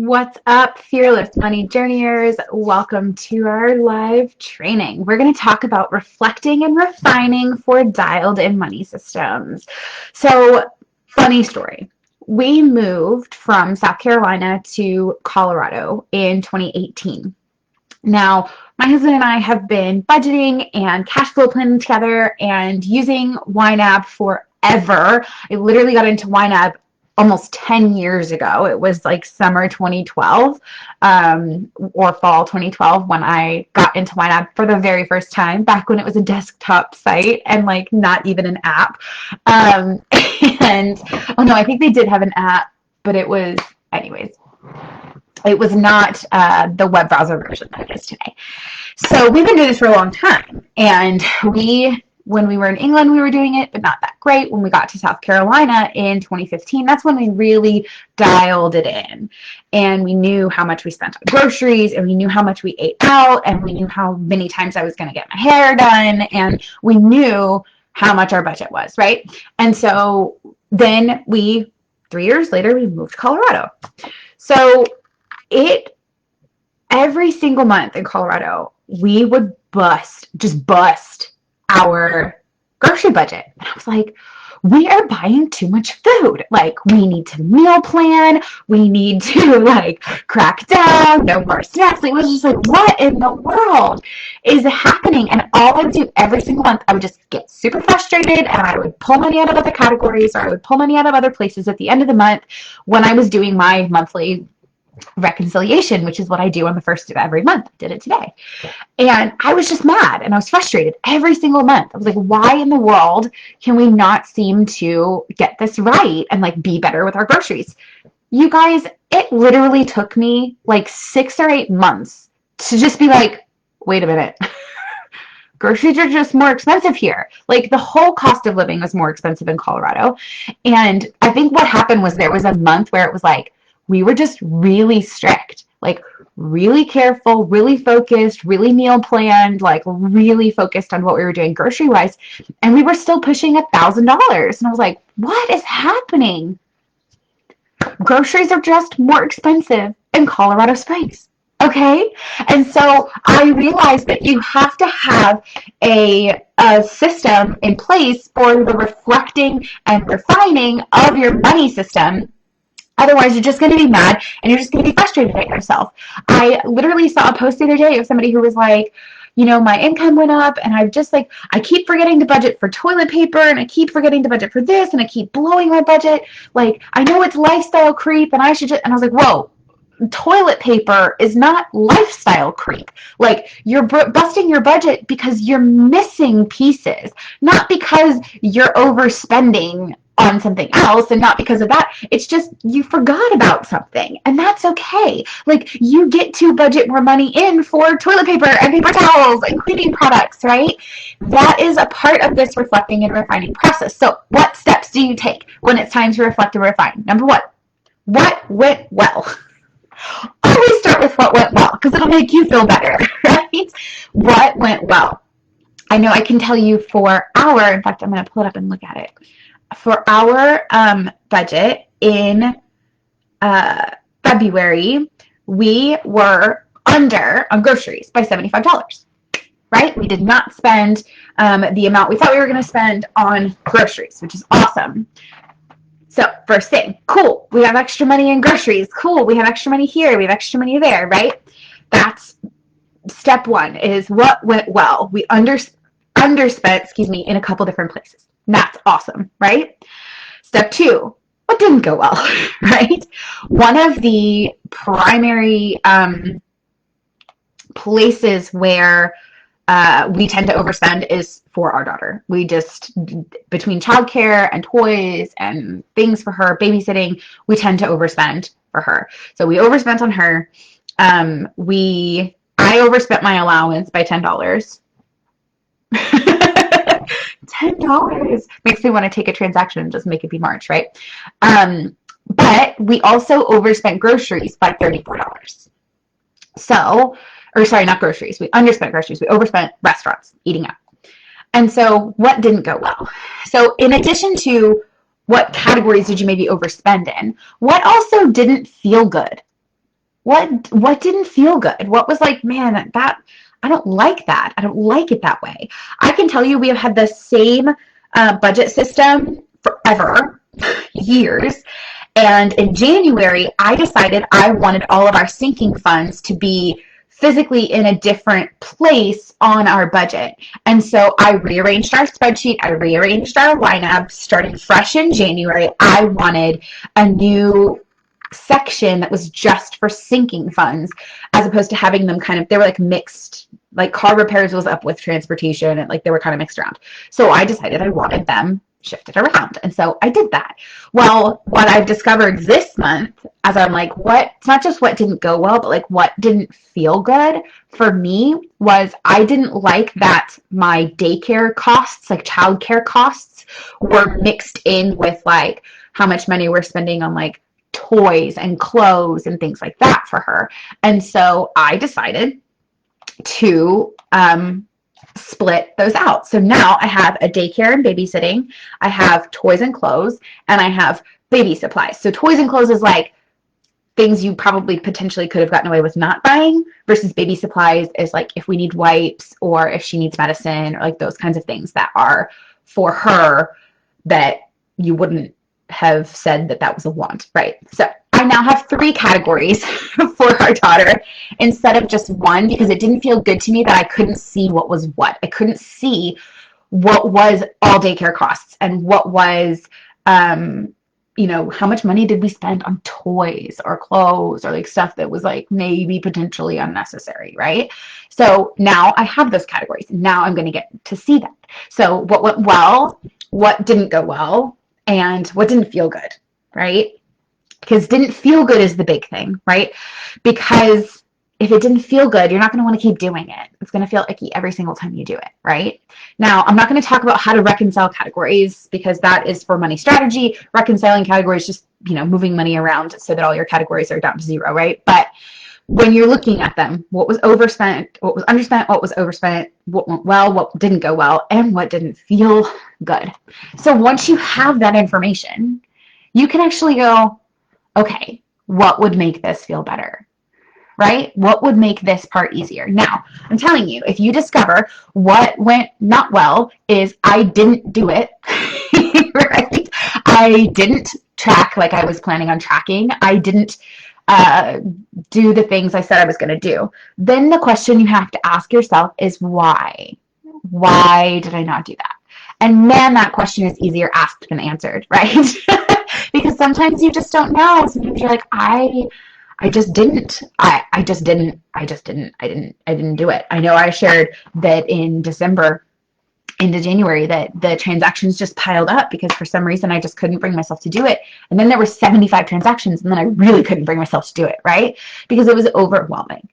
What's up, fearless money journeyers? Welcome to our live training. We're going to talk about reflecting and refining for dialed in money systems. So, funny story. We moved from South Carolina to Colorado in 2018. Now, my husband and I have been budgeting and cash flow planning together and using YNAB forever. I literally got into YNAB almost 10 years ago. It was like summer 2012 or fall 2012 when I got into YNAB for the very first time, back when it was a desktop site and like not even an app. And oh no, I think they did have an app, but it was, anyways, it was not the web browser version that it is today. So we've been doing this for a long time. And when we were in England, we were doing it, but not that great. When we got to South Carolina in 2015, that's when we really dialed it in. And we knew how much we spent on groceries, and we knew how much we ate out, and we knew how many times I was going to get my hair done, and we knew how much our budget was, right? And so then 3 years later, we moved to Colorado. So every single month in Colorado, we would just bust our grocery budget. And I was like, we are buying too much food. Like, we need to meal plan. We need to like crack down, no more snacks. It was just like, what in the world is happening? And all I would do every single month, I would just get super frustrated and I would pull money out of other categories, or I would pull money out of other places at the end of the month when I was doing my monthly reconciliation, which is what I do on the first of every month. I did it today. And I was just mad and I was frustrated every single month. I was like, why in the world can we not seem to get this right and like be better with our groceries? You guys, it literally took me like 6 or 8 months to just be like, wait a minute. Groceries are just more expensive here. Like, the whole cost of living was more expensive in Colorado. And I think what happened was there was a month where it was like, we were just really strict, like really careful, really focused, really meal planned, like really focused on what we were doing grocery wise. And we were still pushing $1,000. And I was like, what is happening? Groceries are just more expensive in Colorado Springs. Okay. And so I realized that you have to have a system in place for the reflecting and refining of your money system. Otherwise, you're just going to be mad and you're just going to be frustrated at yourself. I literally saw a post the other day of somebody who was like, you know, my income went up and I've just like, I keep forgetting to budget for toilet paper and I keep forgetting to budget for this and I keep blowing my budget. Like, I know it's lifestyle creep and I should just, and I was like, whoa. Toilet paper is not lifestyle creep. Like, you're busting your budget because you're missing pieces, not because you're overspending on something else, and not because of that. It's just you forgot about something, and that's okay. Like, you get to budget more money in for toilet paper and paper towels and cleaning products, right? That is a part of this reflecting and refining process. So what steps do you take when it's time to reflect and refine? Number one, what went well? Always start with what went well, because it'll make you feel better, right? What went well? I know I can tell you in fact, I'm going to pull it up and look at it. For our budget in February, we were under on groceries by $75, right? We did not spend the amount we thought we were going to spend on groceries, which is awesome. So first thing, cool, we have extra money in groceries. Cool, we have extra money here, we have extra money there, right? That's step one, is what went well. We underspent, in a couple different places. That's awesome, right? Step two, what didn't go well, right? One of the primary places where we tend to overspend is for our daughter. We just, between childcare and toys and things for her, babysitting, we tend to overspend for her. So we overspent on her. I overspent my allowance by $10. $10 makes me want to take a transaction and just make it be March, right? But we also overspent groceries by $34. Sorry, not groceries. We underspent groceries. We overspent restaurants, eating out. And so what didn't go well? So in addition to what categories did you maybe overspend in, what also didn't feel good? what didn't feel good? What was like, man, that I don't like that. I don't like it that way. I can tell you we have had the same budget system forever, years. And in January, I decided I wanted all of our sinking funds to be physically in a different place on our budget. And so I rearranged our spreadsheet. I rearranged our lineup starting fresh in January. I wanted a new section that was just for sinking funds as opposed to having them kind of, they were like mixed, like car repairs was up with transportation and like they were kind of mixed around. So I decided I wanted them shifted around. And so I did that. Well, what I've discovered this month, as I'm like, it's not just what didn't go well, but like what didn't feel good for me was I didn't like that my daycare costs, like childcare costs, were mixed in with like how much money we're spending on like toys and clothes and things like that for her. And so I decided to split those out. So now I have a daycare and babysitting, I have toys and clothes, and I have baby supplies. So toys and clothes is like things you probably potentially could have gotten away with not buying, versus baby supplies is like if we need wipes or if she needs medicine or like those kinds of things that are for her that you wouldn't have said that was a want, right? So I now have 3 categories for our daughter instead of just one, because it didn't feel good to me that I couldn't see what was what. I couldn't see what was all daycare costs and what was, how much money did we spend on toys or clothes or like stuff that was like maybe potentially unnecessary, right? So now I have those categories. Now I'm going to get to see that. So what went well, what didn't go well, and what didn't feel good, right? Because didn't feel good is the big thing, right? Because if it didn't feel good, you're not going to want to keep doing it. It's going to feel icky every single time you do it, right? Now, I'm not going to talk about how to reconcile categories because that is for money strategy. Reconciling categories, just, moving money around so that all your categories are down to 0, right? But when you're looking at them, what was overspent, what was underspent, what was overspent, what went well, what didn't go well, and what didn't feel good. So once you have that information, you can actually go, okay, what would make this feel better, right? What would make this part easier? Now, I'm telling you, if you discover what went not well is I didn't do it, right? I didn't track like I was planning on tracking. I didn't do the things I said I was going to do. Then the question you have to ask yourself is why? Why did I not do that? And man, that question is easier asked than answered, right? Because sometimes you just don't know. Sometimes you're like, I just didn't. I didn't do it. I know I shared that in December into January that the transactions just piled up because for some reason I just couldn't bring myself to do it. And then there were 75 transactions and then I really couldn't bring myself to do it, right? Because it was overwhelming.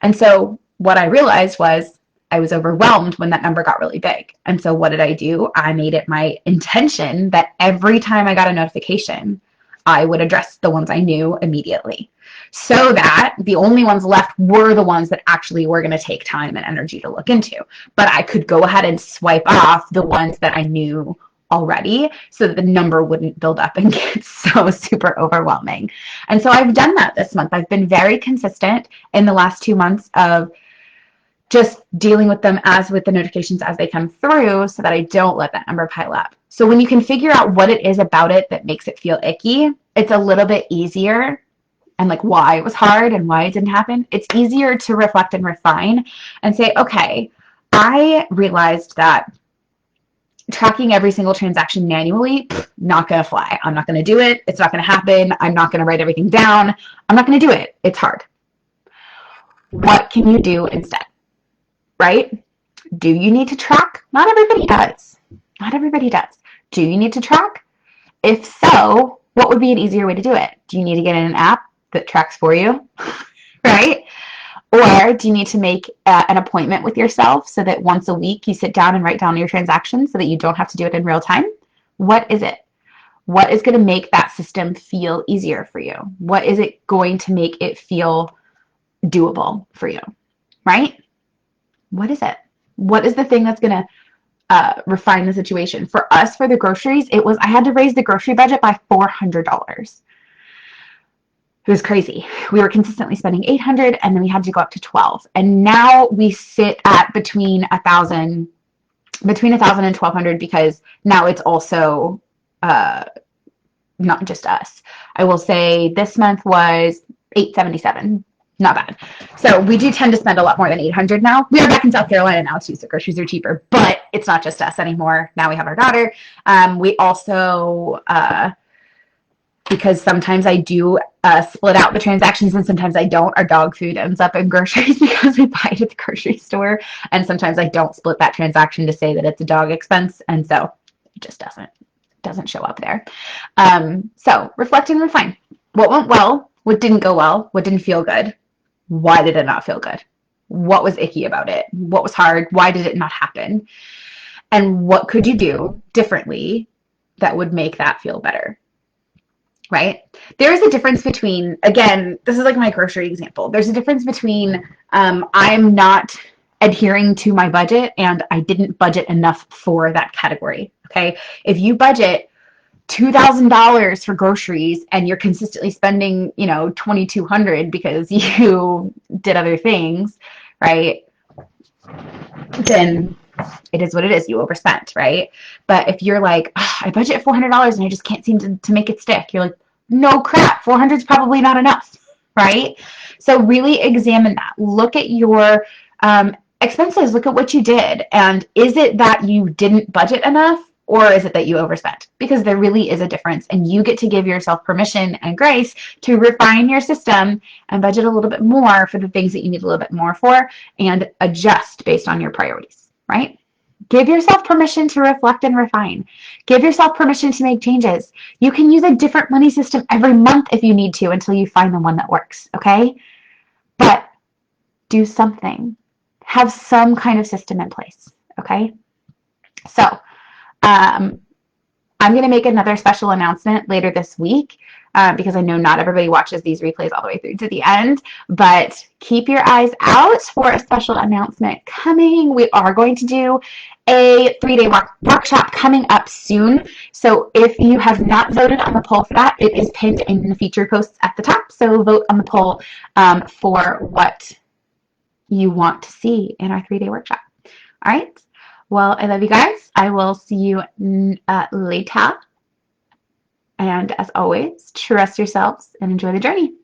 And so what I realized was I was overwhelmed when that number got really big. And so what did I do? I made it my intention that every time I got a notification, I would address the ones I knew immediately, so that the only ones left were the ones that actually were going to take time and energy to look into. But I could go ahead and swipe off the ones that I knew already so that the number wouldn't build up and get so super overwhelming. And so I've done that this month. I've been very consistent in the last 2 months of just dealing with them as with the notifications as they come through so that I don't let that number pile up. So when you can figure out what it is about it that makes it feel icky, it's a little bit easier, and like why it was hard and why it didn't happen. It's easier to reflect and refine and say, okay, I realized that tracking every single transaction manually, not going to fly. I'm not going to do it. It's not going to happen. I'm not going to write everything down. I'm not going to do it. It's hard. What can you do instead? Right? Do you need to track? Not everybody does. Not everybody does. Do you need to track? If so, what would be an easier way to do it? Do you need to get in an app that tracks for you? Right? Or do you need to make an appointment with yourself so that once a week you sit down and write down your transactions so that you don't have to do it in real time? What is it? What is going to make that system feel easier for you? What is it going to make it feel doable for you? Right? What is it? What is the thing that's going to refine the situation? For us, for the groceries, I had to raise the grocery budget by $400. It was crazy. We were consistently spending 800 and then we had to go up to 12. And now we sit at between 1,000 and 1,200 because now it's also not just us. I will say this month was 877. Not bad. So we do tend to spend a lot more than 800 now. We are back in South Carolina now too, so groceries are cheaper, but it's not just us anymore. Now we have our daughter. We also, because sometimes I do split out the transactions and sometimes I don't, our dog food ends up in groceries because we buy it at the grocery store. And sometimes I don't split that transaction to say that it's a dog expense. And so it just doesn't show up there. So reflect and refine. What went well? What didn't go well? What didn't feel good? Why did it not feel good? What was icky about it? What was hard? Why did it not happen? And what could you do differently that would make that feel better? Right? There is a difference between, again, this is like my grocery example. There's a difference between I'm not adhering to my budget and I didn't budget enough for that category. Okay. If you budget $2,000 for groceries and you're consistently spending, $2,200 because you did other things, right? Then it is what it is. You overspent, right? But if you're like, I budget $400 and I just can't seem to make it stick, you're like, no crap, 400 is probably not enough, right? So really examine that. Look at your expenses. Look at what you did. And is it that you didn't budget enough? Or is it that you overspent? Because there really is a difference, and you get to give yourself permission and grace to refine your system and budget a little bit more for the things that you need a little bit more for and adjust based on your priorities, right? Give yourself permission to reflect and refine. Give yourself permission to make changes. You can use a different money system every month if you need to until you find the one that works, okay? But do something. Have some kind of system in place, okay? So, I'm going to make another special announcement later this week because I know not everybody watches these replays all the way through to the end, but keep your eyes out for a special announcement coming. We are going to do a 3-day workshop coming up soon. So if you have not voted on the poll for that, it is pinned in the featured posts at the top. So vote on the poll for what you want to see in our 3-day workshop. All right. Well, I love you guys. I will see you later. And as always, trust yourselves and enjoy the journey.